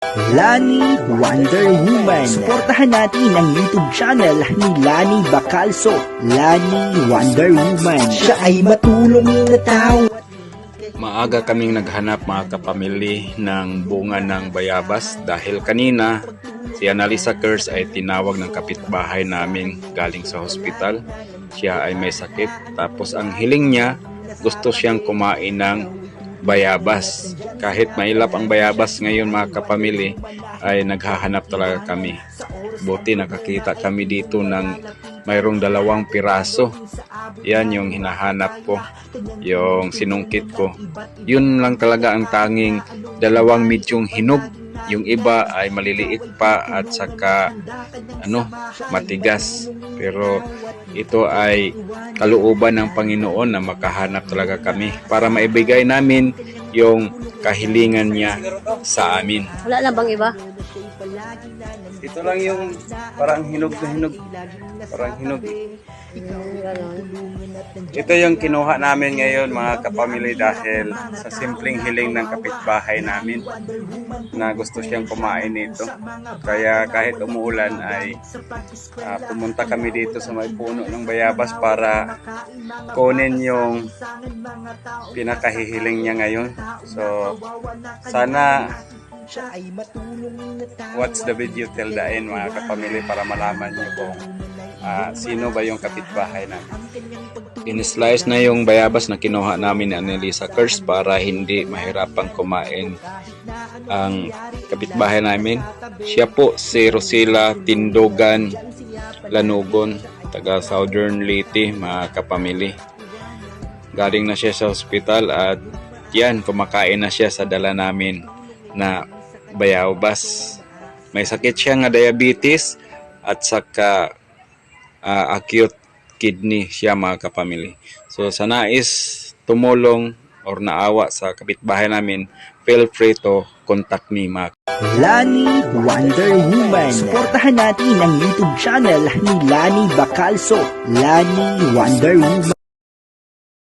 Lani Wonder Woman. Suportahan natin ang YouTube channel ni Lani Bacalso. Lani Wonder Woman. Siya ay matulong na tao. Maaga kaming naghanap mga kapamilya ng bunga ng bayabas dahil kanina si Annalisa Curse ay tinawag ng kapitbahay namin galing sa hospital. Siya ay may sakit, tapos ang hiling niya, gusto siyang kumain ng bayabas. Kahit mailap ang bayabas ngayon mga kapamilya, ay naghahanap talaga kami. Buti nakakita kami dito ng mayroong 2 piraso. Yan yung hinahanap ko, yung sinungkit ko. Yun lang talaga ang tanging 2 medyong hinog. Yung iba ay maliliit pa at saka matigas. Pero ito ay kalooban ng Panginoon na makahanap talaga kami para maibigay namin yung kahilingan niya sa amin. Wala na bang iba? Ito lang yung parang hinog na hinog. Parang hinog. Ito yung kinuha namin ngayon mga kapamilya dahil sa simpleng hiling ng kapitbahay namin na gusto siyang kumain nito. Kaya kahit umuulan ay pumunta kami dito sa may puno ng bayabas para kunin yung pinakahihiling niya ngayon. So sana watch the video till the end mga kapamilya para malaman niyo kung sino ba yung kapitbahay namin. In-slice na yung bayabas na kinuha namin ni Annalisa Curse para hindi mahirapang kumain ang kapitbahay namin. Siya po si Rosila Tindogan Lanugon, taga Southern Leyte mga kapamilya. Galing na siya sa hospital at yan, kumakain na siya sa dala namin na bayabas. May sakit siya nga diabetes at saka acute kidney siya mga kapamilya. So sa nais tumulong or naawa sa kapitbahay namin, feel free to contact me mga. Lani Wonder Woman. Suportahan natin ang YouTube channel ni Lani Bacalso. Lani Wonder Woman.